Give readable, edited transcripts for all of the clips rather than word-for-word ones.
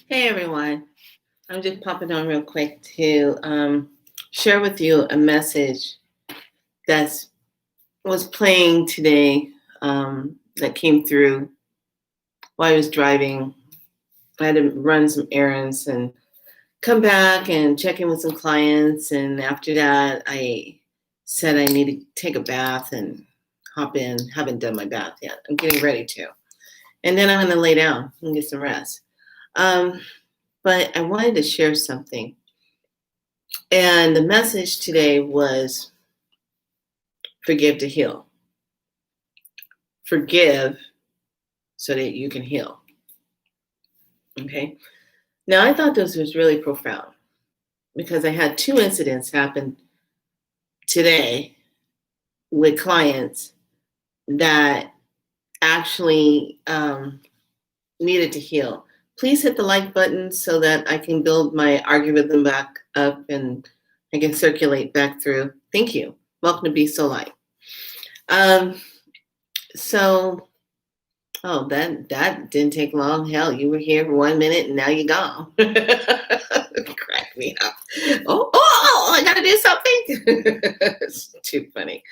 Hey everyone, I'm just popping on real quick to share with you a message that was playing today that came through while I was driving. I had to run some errands and come back and check in with some clients. And after that, I said I need to take a bath and hop in. Haven't done my bath yet. I'm getting ready to. And then I'm going to lay down and get some rest. But I wanted to share something. And the message today was forgive to heal. Forgive so that you can heal. Okay. Now, I thought this was really profound because I had two incidents happen today with clients that actually needed to heal. Please hit the like button so that I can build my algorithm back up and I can circulate back through. Thank you. Welcome to Be So Light. That didn't take long. Hell, you were here for 1 minute and now you're gone. Crack me up. I gotta do something. It's too funny.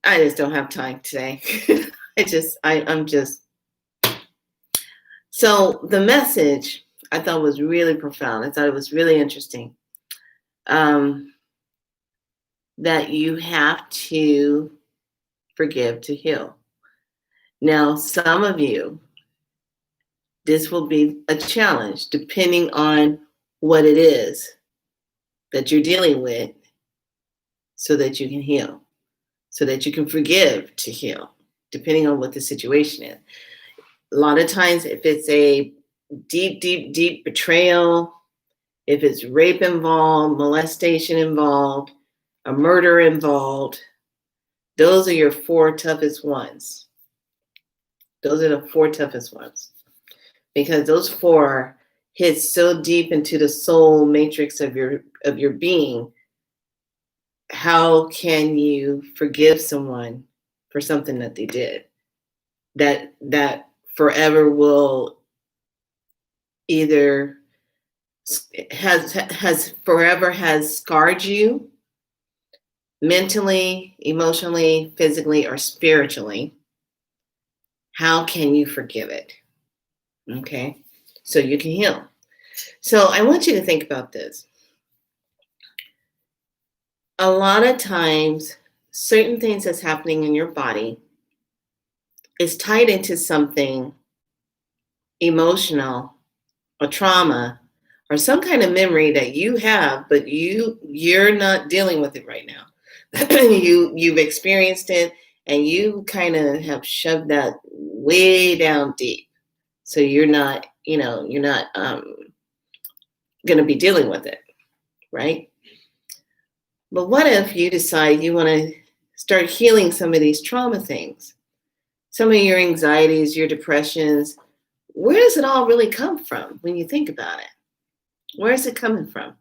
I just don't have time today. I'm just. So the message I thought was really profound. I thought it was really interesting. That you have to forgive to heal. Now, some of you, this will be a challenge depending on what it is that you're dealing with so that you can heal, so that you can forgive to heal, depending on what the situation is. A lot of times, if it's a deep betrayal, if it's rape involved, molestation involved, a murder involved, those are your four toughest ones. Those are the four toughest ones because those four hit so deep into the soul matrix of your being. How can you forgive someone for something that they did that forever will either has scarred you mentally, emotionally, physically, or spiritually? How can you forgive it? Okay, so you can heal. So I want you to think about this. A lot of times, certain things that's happening in your body is tied into something emotional or trauma or some kind of memory that you have, but you're not dealing with it right now. You've experienced it and you kind of have shoved that way down deep. So you're not going to be dealing with it, right? But what if you decide you want to start healing some of these trauma things, some of your anxieties, your depressions? Where does it all really come from when you think about it? Where is it coming from?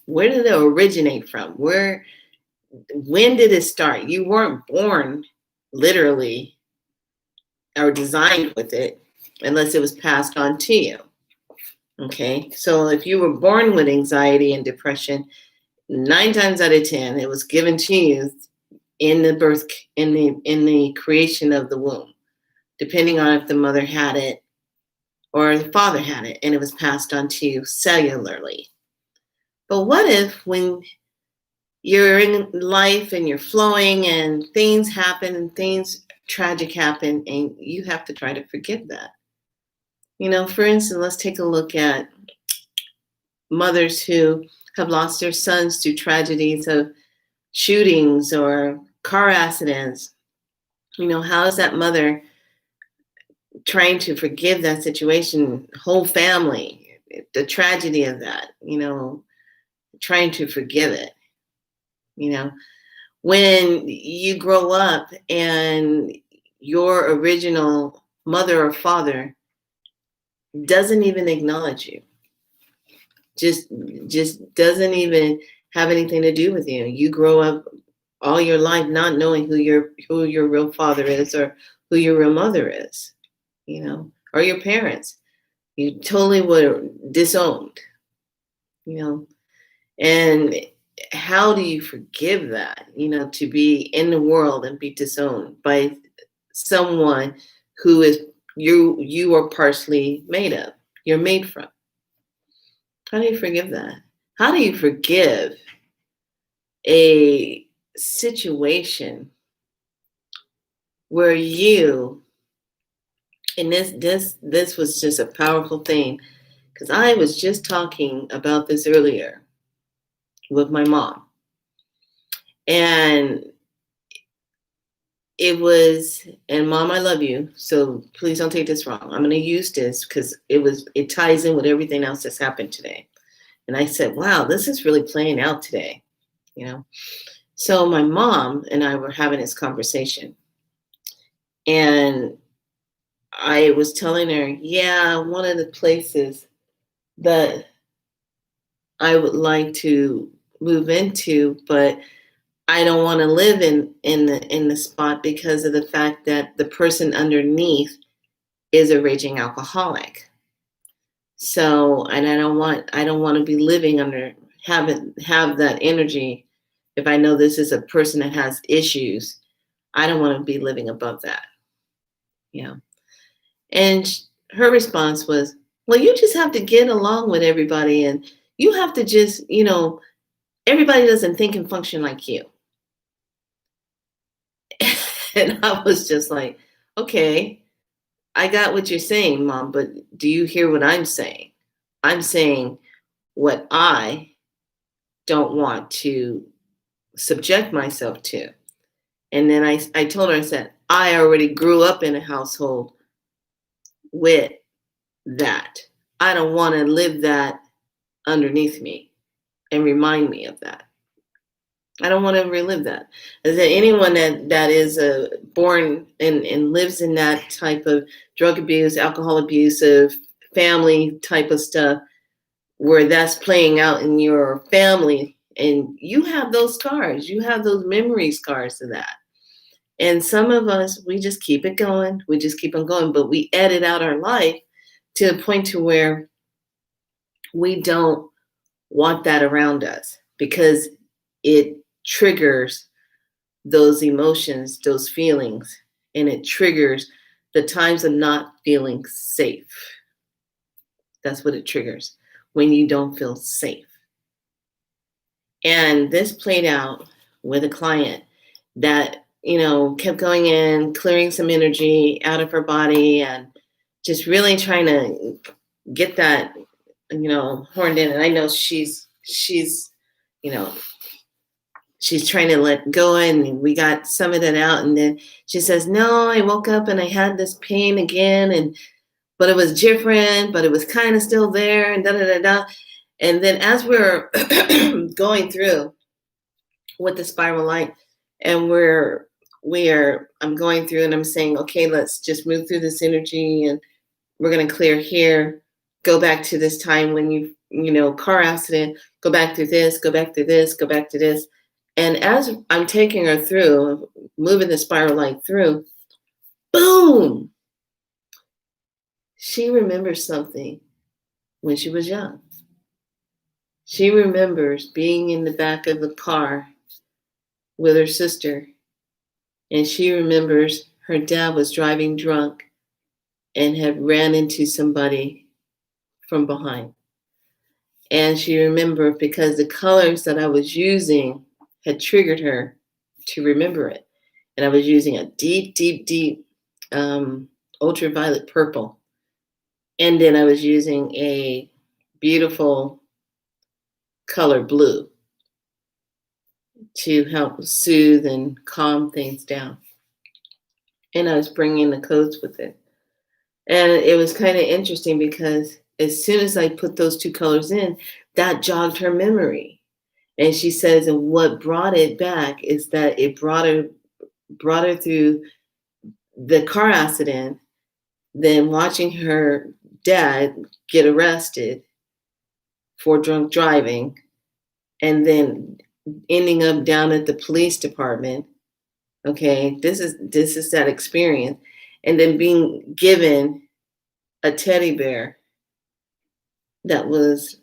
Where did it originate from? When did it start? You weren't born literally or designed with it unless it was passed on to you. Okay, so if you were born with anxiety and depression, 9 times out of 10, it was given to you in the creation of the womb, depending on if the mother had it or the father had it, and it was passed on to you cellularly. But what if when you're in life and you're flowing and things happen and things tragic happen and you have to try to forgive that? For instance, let's take a look at mothers who have lost their sons to tragedies of shootings or car accidents. How is that mother trying to forgive that situation, whole family, the tragedy of that, trying to forgive it. When you grow up and your original mother or father doesn't even acknowledge you, just doesn't even have anything to do with you. You grow up all your life not knowing who your real father is or who your real mother is. or your parents. You totally were disowned, you know. And how do you forgive that, to be in the world and be disowned by someone who is you are partially made of, you're made from? How do you forgive that? How do you forgive a situation where you, and this was just a powerful thing, because I was just talking about this earlier with my mom, and it was, and Mom, I love you, so please don't take this wrong. I'm going to use this because it ties in with everything else that's happened today. And I said, wow, this is really playing out today, So my mom and I were having this conversation, and I was telling her, yeah, one of the places that I would like to move into, but I don't want to live in the spot because of the fact that the person underneath is a raging alcoholic. So, and I don't want to be living under, have that energy. If I know this is a person that has issues, I don't want to be living above that. And her response was, well, you just have to get along with everybody, and you have to just, everybody doesn't think and function like you. And I was just like, okay, I got what you're saying, Mom, but do you hear what I'm saying? I'm saying what I don't want to subject myself to. And then I told her, I said, I already grew up in a household with that. I don't want to live that underneath me and remind me of that. I don't want to relive that. Is there anyone that is born and lives in that type of drug abuse, alcohol abusive, family type of stuff, where that's playing out in your family, and you have those scars, you have those memory scars to that. And some of us, we just keep it going. We just keep on going, but we edit out our life to the point to where we don't want that around us because it triggers those emotions, those feelings, and it triggers the times of not feeling safe. That's what it triggers, when you don't feel safe. And this played out with a client that, kept going in, clearing some energy out of her body and just really trying to get that, horned in. And I know she's trying to let go, and we got some of that out. And then she says, no, I woke up and I had this pain again, but it was different, but it was kind of still there, and da-da-da-da. And then as we're going through with the spiral light, and I'm going through and I'm saying, okay, let's just move through this energy, and we're going to clear here, go back to this time when car accident, go back through this, go back through this, go back to this. And as I'm taking her through, moving the spiral light through, boom, she remembers something when she was young. She remembers being in the back of the car with her sister, and she remembers her dad was driving drunk and had ran into somebody from behind. And she remembered because the colors that I was using had triggered her to remember it. And I was using a deep, deep, deep ultraviolet purple. And then I was using a beautiful color blue to help soothe and calm things down. And I was bringing the codes with it. And it was kind of interesting because as soon as I put those two colors in, that jogged her memory. And she says, and what brought it back is that it brought her through the car accident, then watching her dad get arrested for drunk driving, and then ending up down at the police department. Okay, this is that experience. and then being given a teddy bear that was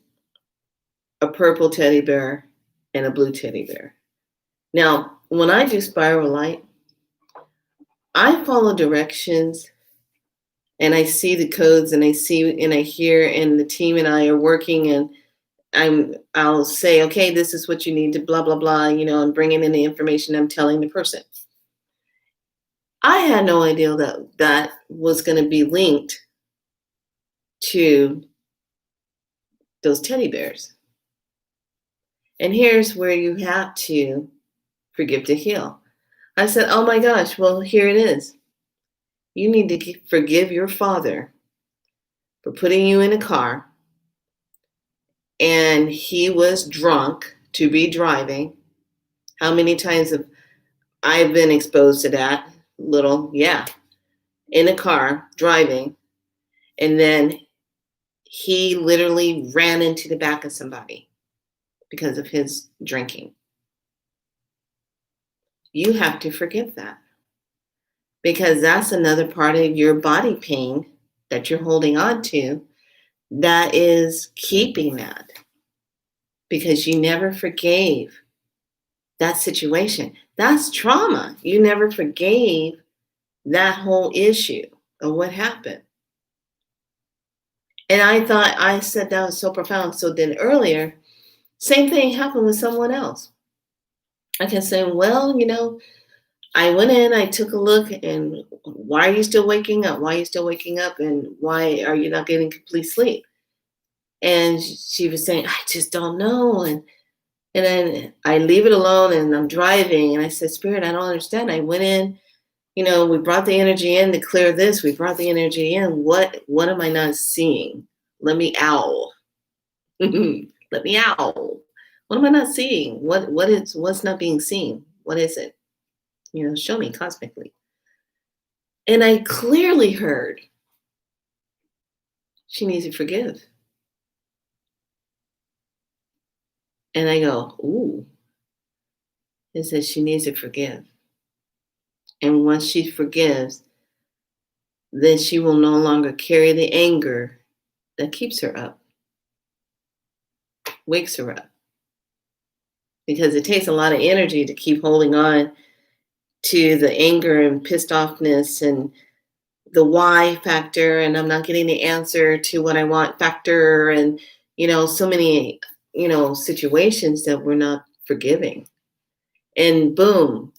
a purple teddy bear and a blue teddy bear. Now, when I do spiral light, I follow directions and I see the codes and I see and I hear, and the team and I are working, and I'll say, okay, this is what you need to blah, blah, blah, and bringing in the information I'm telling the person. I had no idea that that was going to be linked to those teddy bears. And here's where you have to forgive to heal. I said, oh my gosh, well, here it is. You need to forgive your father for putting you in a car, and he was drunk to be driving. How many times have I been exposed to that? Little, yeah. In a car, driving, and then he literally ran into the back of somebody because of his drinking. You have to forgive that, because that's another part of your body pain that you're holding on to that is keeping that, because you never forgave that situation. That's trauma. You never forgave that whole issue of what happened. And I said that was so profound. So then earlier, same thing happened with someone else. I can say, well, I went in, I took a look, and why are you still waking up? Why are you still waking up? And why are you not getting complete sleep? And she was saying, I just don't know. And then I leave it alone, and I'm driving, and I said, Spirit, I don't understand. I went in, we brought the energy in to clear this. We brought the energy in. What am I not seeing? Let me owl. Let me owl. What am I not seeing? What's not being seen? What is it? Show me cosmically. And I clearly heard she needs to forgive. And I go, ooh. It says she needs to forgive. And once she forgives, then she will no longer carry the anger that keeps her up, wakes her up. Because it takes a lot of energy to keep holding on to the anger and pissed offness and the why factor, and I'm not getting the answer to what I want factor, and so many situations that we're not forgiving. And boom,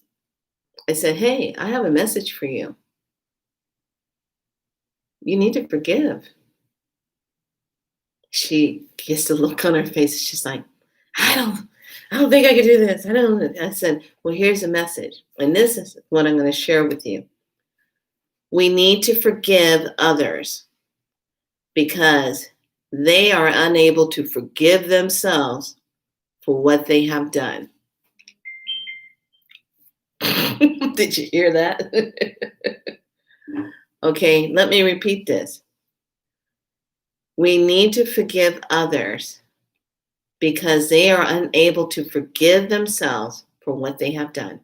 I said, hey, I have a message for you. You need to forgive. She gets the look on her face. She's like, I don't think I can do this. I said, well, here's a message. And this is what I'm going to share with you. We need to forgive others because they are unable to forgive themselves for what they have done. Did you hear that? Okay, let me repeat this. We need to forgive others because they are unable to forgive themselves for what they have done.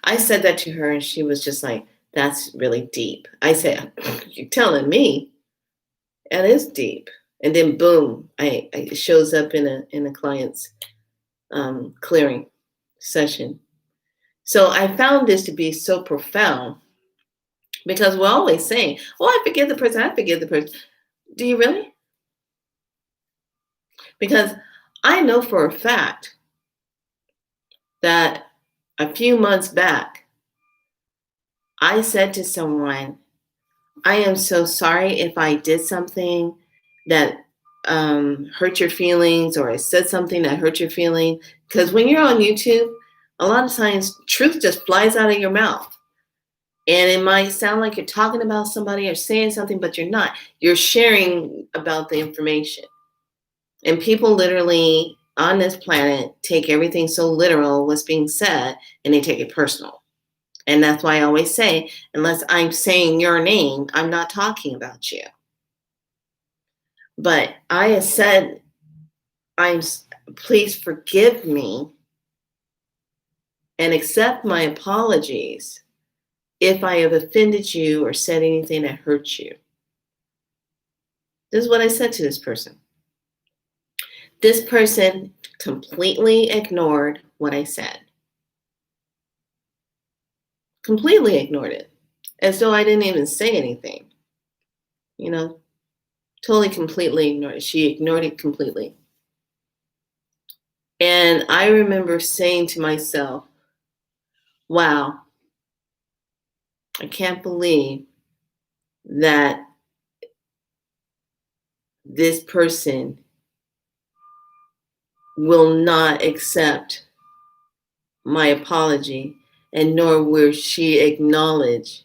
I said that to her, and she was just like, that's really deep. I said, you're telling me? That is deep. And then boom, it shows up in a client's clearing session. So I found this to be so profound, because we're always saying, oh, I forgive the person, I forgive the person. Do you really? Because I know for a fact that a few months back, I said to someone, I am so sorry if I did something that hurt your feelings, or I said something that hurt your feeling. Because when you're on YouTube, a lot of times truth just flies out of your mouth. And it might sound like you're talking about somebody or saying something, but you're not. You're sharing about the information. And people literally on this planet take everything so literal, what's being said, and they take it personal. And that's why I always say, unless I'm saying your name, I'm not talking about you. But I have said, please forgive me. and accept my apologies if I have offended you or said anything that hurt you. This is what I said to this person. This person completely ignored what I said. Completely ignored it, as though I didn't even say anything. You know, totally, completely ignored it. She ignored it completely. And I remember saying to myself, wow, I can't believe that this person will not accept my apology, and nor will she acknowledge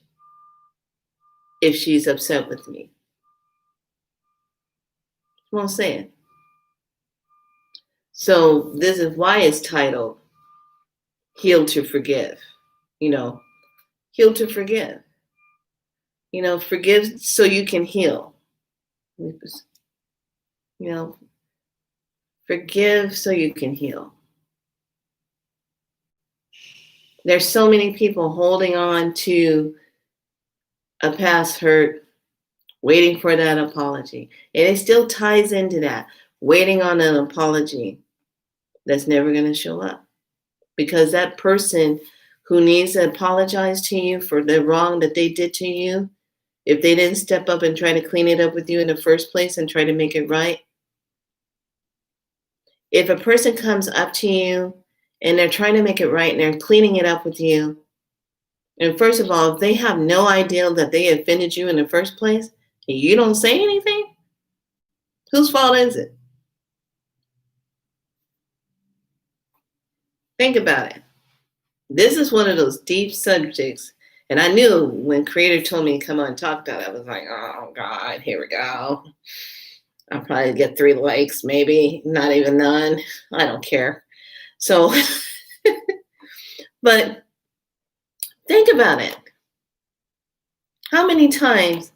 if she's upset with me. She won't say it. So this is why it's titled Heal to Forgive. You know, heal to forgive. You know, forgive so you can heal. You know, forgive so you can heal. There's so many people holding on to a past hurt, waiting for that apology. And it still ties into that, waiting on an apology that's never going to show up. Because that person who needs to apologize to you for the wrong that they did to you, if they didn't step up and try to clean it up with you in the first place and try to make it right, if a person comes up to you and they're trying to make it right and they're cleaning it up with you, and first of all, if they have no idea that they offended you in the first place, and you don't say anything, whose fault is it? Think about it. This is one of those deep subjects. And I knew when Creator told me to come on and talk about it, I was like, oh God, here we go. I'll probably get 3 likes, maybe, not even none. I don't care. So, but think about it. How many times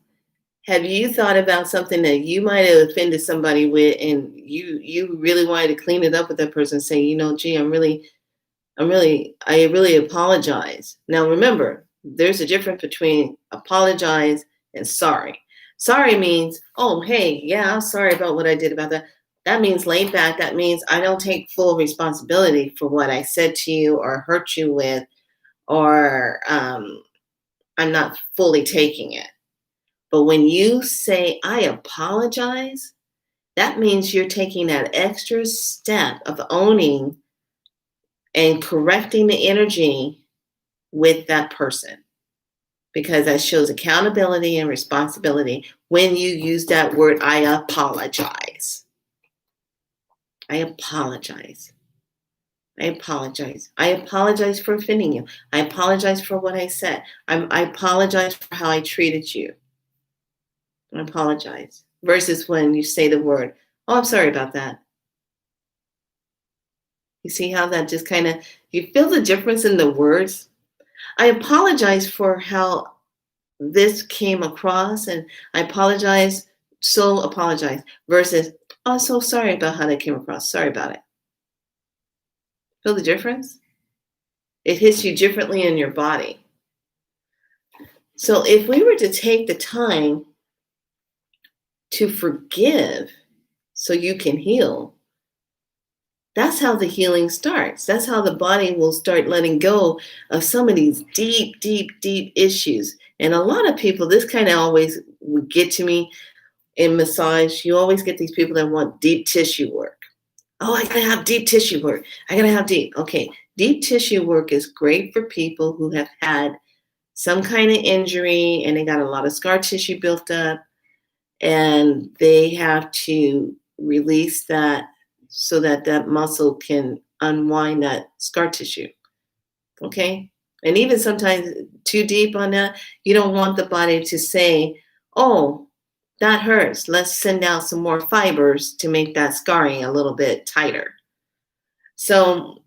have you thought about something that you might have offended somebody with, and you really wanted to clean it up with that person, saying, you know, gee, I really apologize. Now remember, there's a difference between apologize and sorry. Sorry means, oh, hey, yeah, I'm sorry about what I did about that. That means laid back. That means I don't take full responsibility for what I said to you or hurt you with, or I'm not fully taking it. But when you say, I apologize, that means you're taking that extra step of owning and correcting the energy with that person, because that shows accountability and responsibility when you use that word, I apologize. I apologize. I apologize. I apologize for offending you. I apologize for what I said. I apologize for how I treated you. I apologize. Versus when you say the word, oh, I'm sorry about that. You see how that just kind of, you feel the difference in the words? I apologize for how this came across, and I apologize, so apologize, versus, oh, I'm so sorry about how that came across. Sorry about it. Feel the difference? It hits you differently in your body. So if we were to take the time to forgive so you can heal, that's how the healing starts. That's how the body will start letting go of some of these deep, deep, deep issues. And a lot of people, this kind of always would get to me in massage. You always get these people that want deep tissue work. Oh, I gotta have deep tissue work. I gotta have deep. Okay, deep tissue work is great for people who have had some kind of injury and they got a lot of scar tissue built up, and they have to release that so that that muscle can unwind that scar tissue. Okay? And even sometimes too deep on that, you don't want the body to say, oh, that hurts. Let's send out some more fibers to make that scarring a little bit tighter. So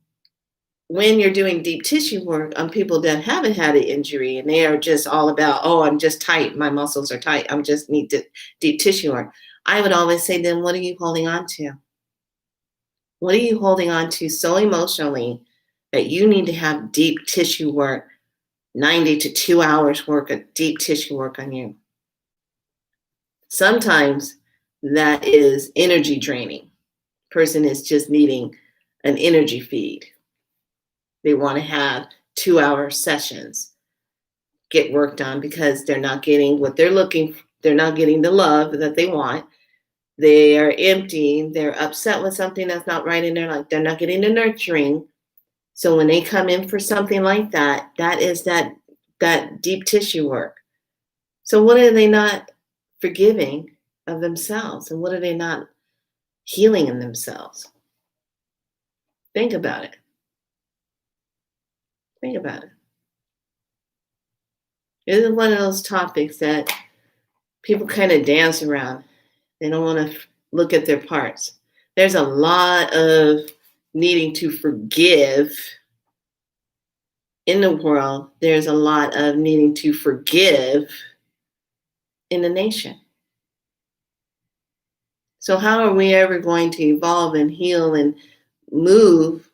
when you're doing deep tissue work on people that haven't had an injury and they are just all about, oh, I'm just tight, my muscles are tight, I just need deep tissue work, I would always say, then what are you holding on to? What are you holding on to so emotionally that you need to have deep tissue work, 90 to 2 hours work of deep tissue work on you. Sometimes that is energy draining. Person is just needing an energy feed. They want to have 2-hour sessions, get work done because they're not getting what they're looking for. They're not getting the love that they want. They are empty. They're upset with something that's not right in their life. They're not getting the nurturing. So when they come in for something like that, that is that deep tissue work. So what are they not forgiving of themselves? And what are they not healing in themselves? Think about it. Think about it. It is one of those topics that people kind of dance around. They don't want to look at their parts. There's a lot of needing to forgive in the world. There's a lot of needing to forgive in the nation. So how are we ever going to evolve and heal and move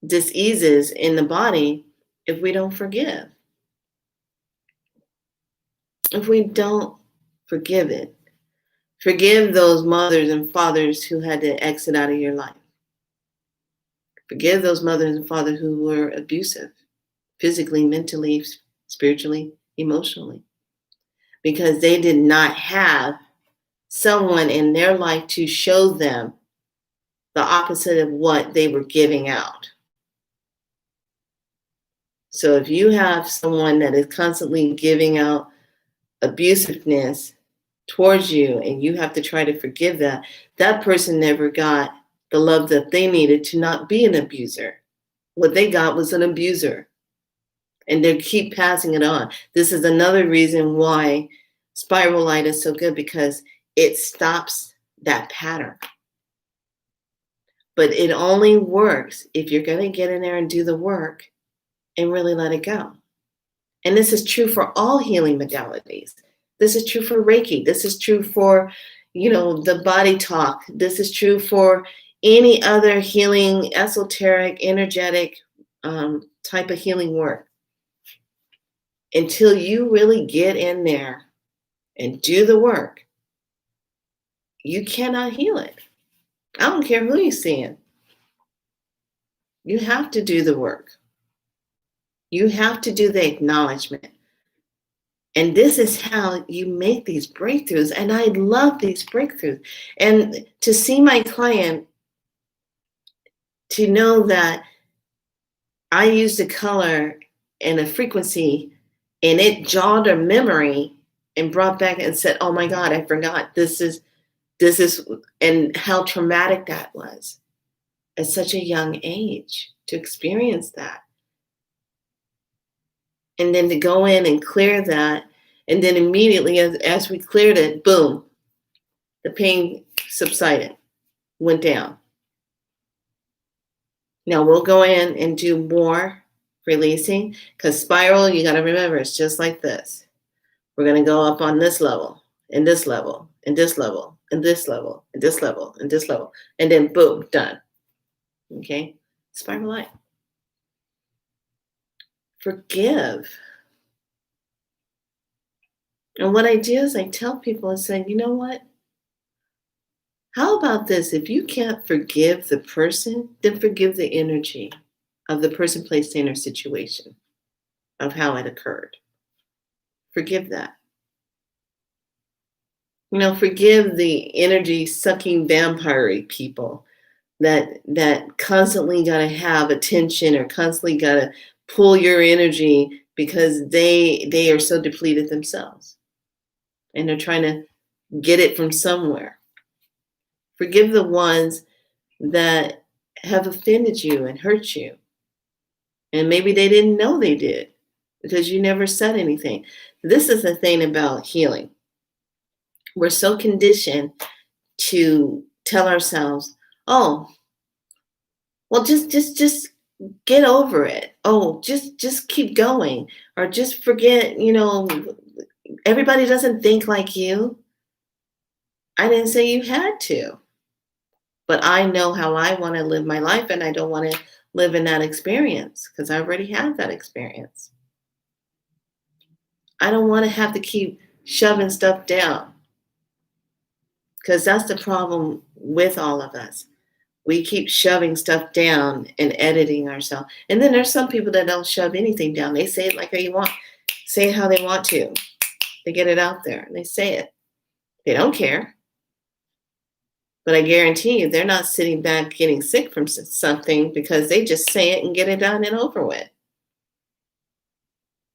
diseases in the body if we don't forgive? If we don't forgive it, forgive those mothers and fathers who had to exit out of your life. Forgive those mothers and fathers who were abusive, physically, mentally, spiritually, emotionally, because they did not have someone in their life to show them the opposite of what they were giving out. So if you have someone that is constantly giving out abusiveness towards you and you have to try to forgive that, that person never got the love that they needed to not be an abuser. What they got was an abuser. And they keep passing it on. This is another reason why Spiral Light is so good, because it stops that pattern. But it only works if you're going to get in there and do the work and really let it go. And this is true for all healing modalities. This is true for Reiki. This is true for, the body talk. This is true for any other healing, esoteric, energetic type of healing work. Until you really get in there and do the work, you cannot heal it. I don't care who you're seeing. You have to do the work. You have to do the acknowledgement. And this is how you make these breakthroughs. And I love these breakthroughs. And to see my client, to know that I used a color and a frequency and it jogged a memory and brought back and said, oh my God, I forgot. This is, and how traumatic that was at such a young age to experience that. And then to go in and clear that. And then immediately as we cleared it, boom, the pain subsided, went down. Now we'll go in and do more releasing, because spiral, you got to remember, it's just like this. We're going to go up on this level, and this level, and this level, and this level, and this level, and this level, and then boom, done. Okay? Spiral Light. Forgive. And what I do is I tell people, I say, you know what? How about this? If you can't forgive the person, then forgive the energy of the person placed in their situation, of how it occurred. Forgive that. Forgive the energy sucking vampire people that constantly got to have attention or constantly got to pull your energy because they are so depleted themselves and they're trying to get it from somewhere. Forgive the ones that have offended you and hurt you. And maybe they didn't know they did because you never said anything. This is the thing about healing. We're so conditioned to tell ourselves, oh, well, just get over it. Oh, just keep going. Or just forget, everybody doesn't think like you. I didn't say you had to. But I know how I want to live my life, and I don't want to live in that experience because I already had that experience. I don't want to have to keep shoving stuff down because that's the problem with all of us. We keep shoving stuff down and editing ourselves. And then there's some people that don't shove anything down. They say it like they want, say it how they want to. They get it out there and they say it. They don't care. But I guarantee you, they're not sitting back getting sick from something because they just say it and get it done and over with.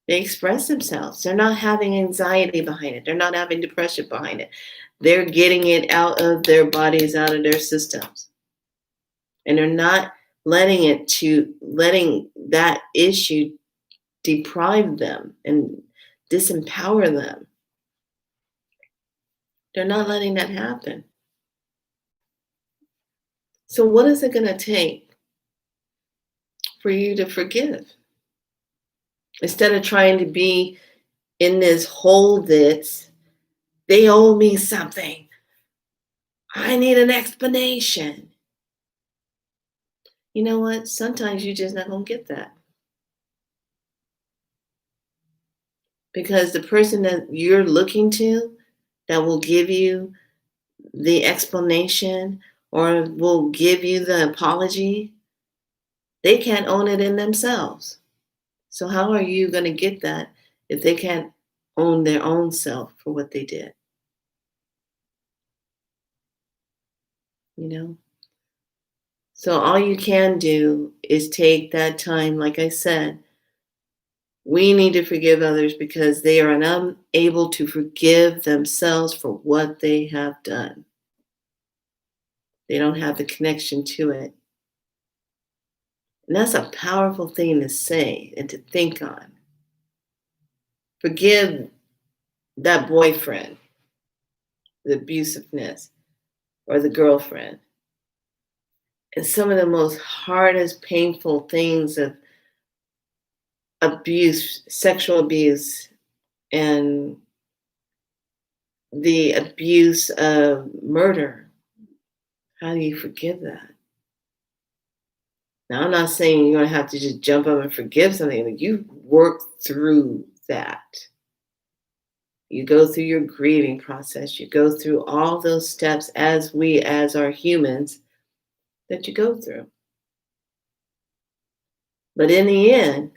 They express themselves. They're not having anxiety behind it. They're not having depression behind it. They're getting it out of their bodies, out of their systems. And they're not letting that issue deprive them and disempower them. They're not letting that happen. So what is it going to take for you to forgive? Instead of trying to be in this hold it, they owe me something. I need an explanation. You know what? Sometimes you're just not going to get that. Because the person that you're looking to that will give you the explanation or will give you the apology, they can't own it in themselves. So how are you going to get that if they can't own their own self for what they did? You know? So all you can do is take that time, like I said, we need to forgive others because they are unable to forgive themselves for what they have done. They don't have the connection to it. And that's a powerful thing to say and to think on. Forgive that boyfriend, the abusiveness, or the girlfriend. And some of the most hardest, painful things of abuse, sexual abuse, and the abuse of murder. How do you forgive that? Now, I'm not saying you're going to have to just jump up and forgive something, but you work through that. You go through your grieving process. You go through all those steps as our humans, that you go through. But in the end,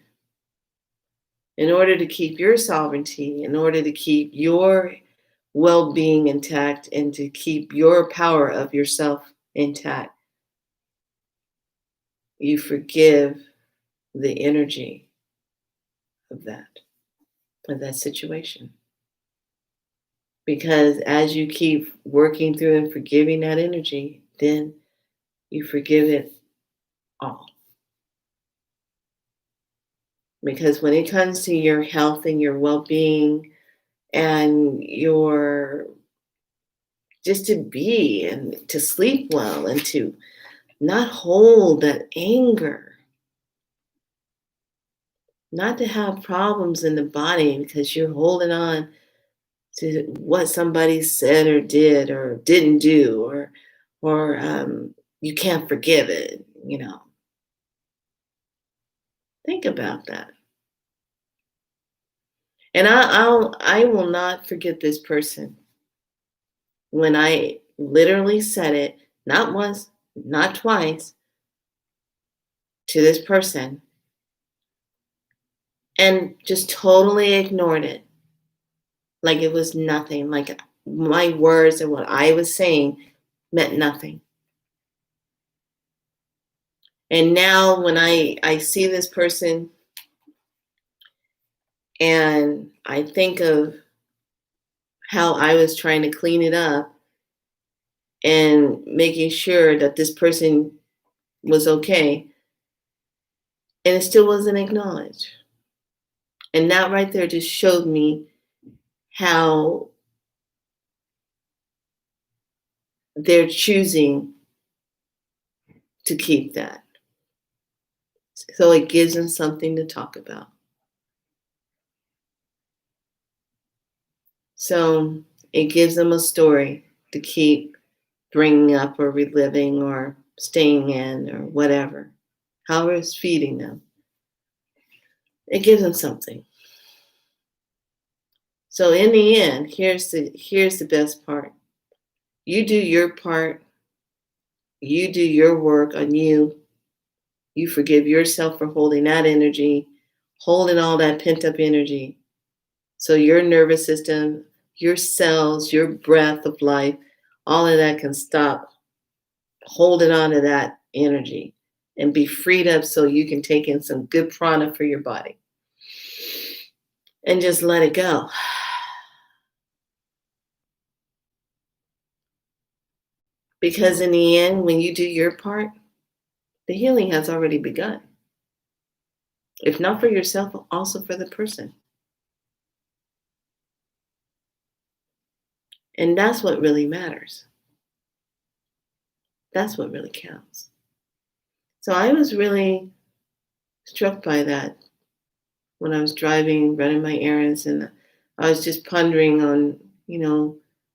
in order to keep your sovereignty, in order to keep your well-being intact, and to keep your power of yourself intact, you forgive the energy of that situation. Because as you keep working through and forgiving that energy, then you forgive it all. Because when it comes to your health and your well-being and your just to be and to sleep well and to not hold that anger, not to have problems in the body because you're holding on to what somebody said or did or didn't do, or you can't forgive it, Think about that. And I will not forget this person when I literally said it, not once, not twice, to this person, and just totally ignored it. Like it was nothing. Like my words and what I was saying meant nothing. And now when I see this person and I think of how I was trying to clean it up and making sure that this person was okay, and it still wasn't acknowledged. And that right there just showed me how they're choosing to keep that. So it gives them something to talk about. So it gives them a story to keep bringing up or reliving or staying in or whatever. however it's feeding them. It gives them something. So in the end, here's the best part. You do your part. You do your work on you. You forgive yourself for holding that energy, holding all that pent up energy. So your nervous system, your cells, your breath of life, all of that can stop holding on to that energy and be freed up so you can take in some good prana for your body. And just let it go. Because in the end, when you do your part, the healing has already begun. If not for yourself, also for the person. And that's what really matters. That's what really counts. So I was really struck by that when I was driving, running my errands, and I was just pondering on,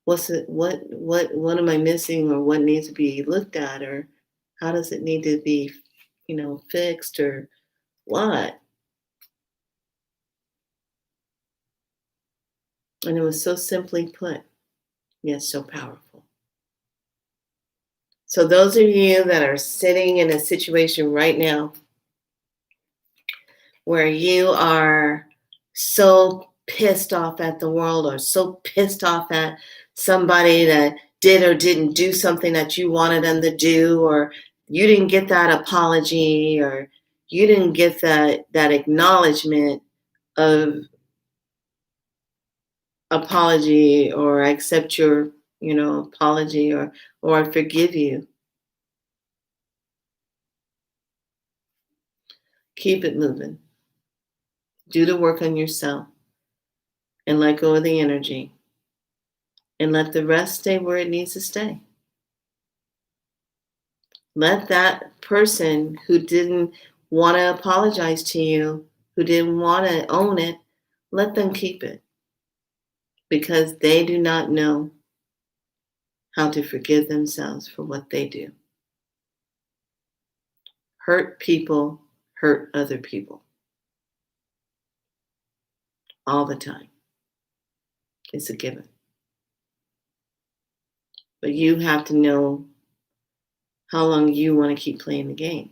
what am I missing, or what needs to be looked at, or how does it need to be, fixed, or what? And it was so simply put, yet so powerful. So those of you that are sitting in a situation right now where you are so pissed off at the world, or so pissed off at somebody that did or didn't do something that you wanted them to do, or you didn't get that apology, or you didn't get that acknowledgement of apology, or accept your apology, or I forgive you. Keep it moving. Do the work on yourself and let go of the energy, and let the rest stay where it needs to stay. Let that person who didn't want to apologize to you, who didn't want to own it, let them keep it, because they do not know how to forgive themselves for what they do. Hurt people hurt other people all the time. It's a given. But you have to know how long you want to keep playing the game,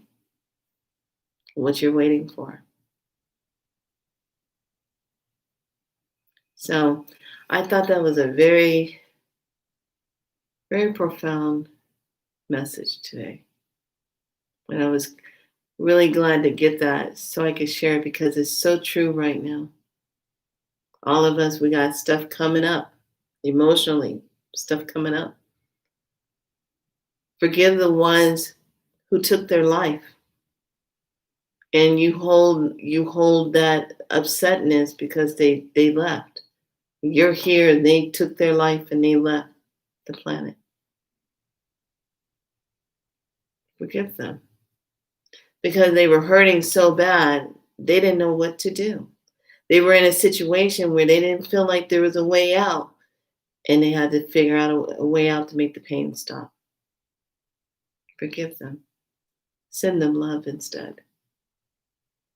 what you're waiting for. So I thought that was a very, very profound message today. And I was really glad to get that so I could share it, because it's so true right now. All of us, we got stuff coming up, emotionally, stuff coming up. Forgive the ones who took their life. And you hold that upsetness because they left. You're here, and they took their life and they left the planet. Forgive them. Because they were hurting so bad, they didn't know what to do. They were in a situation where they didn't feel like there was a way out, and they had to figure out a way out to make the pain stop. Forgive them. Send them love instead.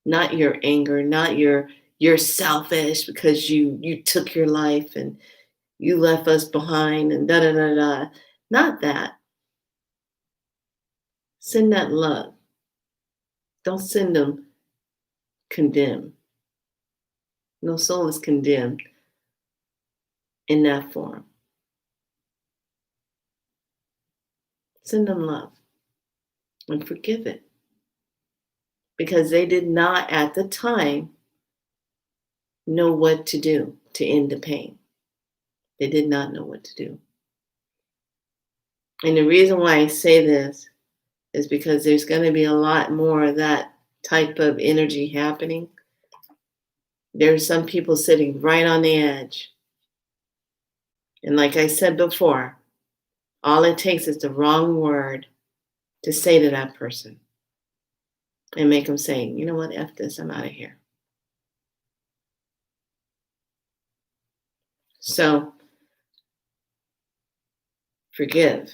Not your anger, not you're selfish because you took your life and you left us behind and da da da da. Not that. Send that love. Don't send them condemn. No soul is condemned in that form. Send them love and forgive it. Because they did not at the time know what to do to end the pain. They did not know what to do. And the reason why I say this is because there's going to be a lot more of that type of energy happening. There are some people sitting right on the edge. And like I said before, all it takes is the wrong word to say to that person and make them say, you know what, F this, I'm out of here. So forgive.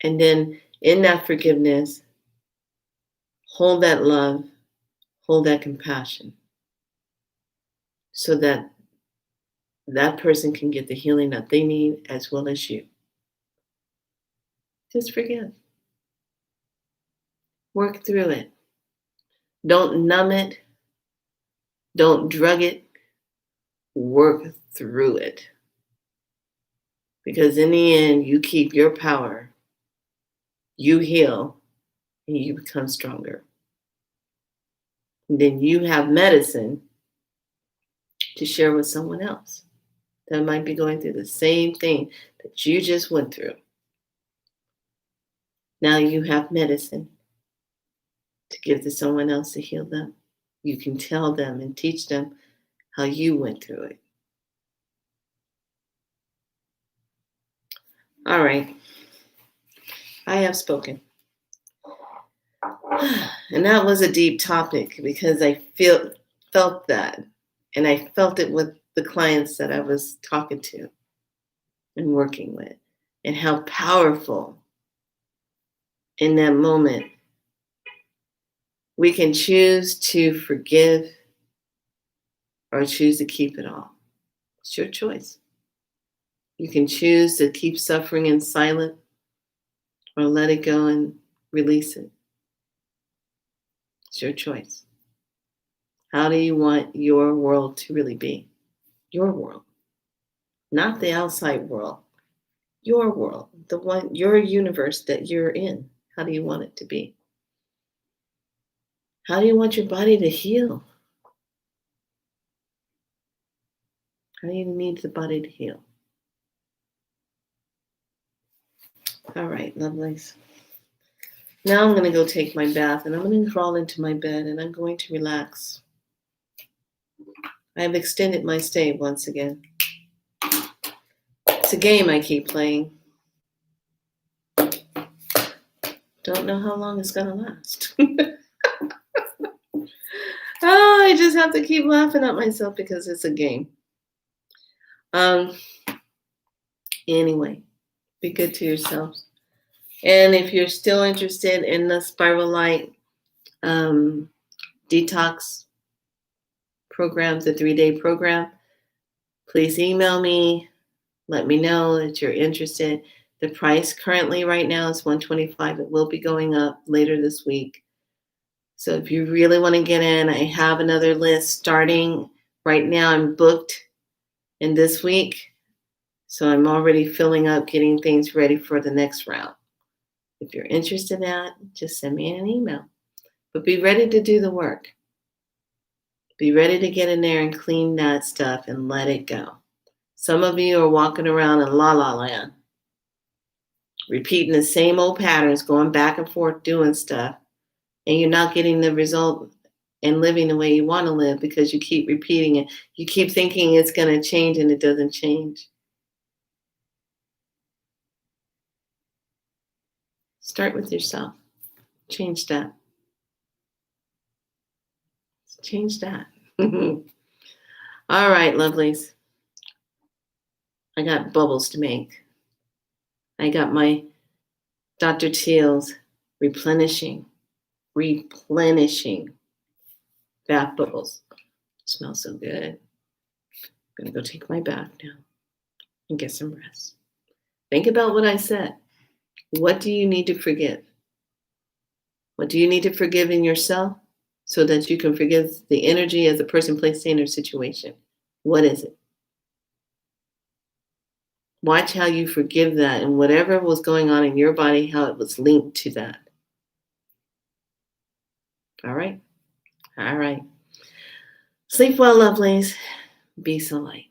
And then in that forgiveness, hold that love, hold that compassion, so that that person can get the healing that they need as well as you. Just forgive. Work through it. Don't numb it. Don't drug it. Work through it. Because in the end, you keep your power, you heal, and you become stronger. And then you have medicine to share with someone else that might be going through the same thing that you just went through. Now you have medicine to give to someone else to heal them. You can tell them and teach them how you went through it. All right. I have spoken. And that was a deep topic because I felt that. And I felt it with the clients that I was talking to and working with. And how powerful in that moment we can choose to forgive or choose to keep it all. It's your choice. You can choose to keep suffering in silence or let it go and release it. It's your choice. How do you want your world to really be? Your world. Not the outside world. Your world. The one, your universe that you're in. How do you want it to be? How do you want your body to heal? How do you need the body to heal? All right, lovelies. Now I'm going to go take my bath and I'm going to crawl into my bed and I'm going to relax. I have extended my stay once again. It's a game I keep playing. Don't know how long it's going to last. Oh, I just have to keep laughing at myself because it's a game. Anyway, be good to yourselves. And if you're still interested in the Spiral Light detox program, the 3-day program, please email me. Let me know that you're interested. The price currently right now is $125. It will be going up later this week. So if you really want to get in, I have another list starting right now. I'm booked in this week. So I'm already filling up, getting things ready for the next round. If you're interested in that, just send me an email. But be ready to do the work. Be ready to get in there and clean that stuff and let it go. Some of you are walking around in la-la land, repeating the same old patterns, going back and forth doing stuff, and you're not getting the result and living the way you want to live because you keep repeating it. You keep thinking it's going to change and it doesn't change. Start with yourself. Change that. Change that. All right, lovelies. I got bubbles to make. I got my Dr. Teal's replenishing bath bubbles. Smells so good. I'm going to go take my bath now and get some rest. Think about what I said. What do you need to forgive? What do you need to forgive in yourself so that you can forgive the energy as a person placed in your situation? What is it? Watch how you forgive that and whatever was going on in your body, how it was linked to that. All right? All right. Sleep well, lovelies. Be so light.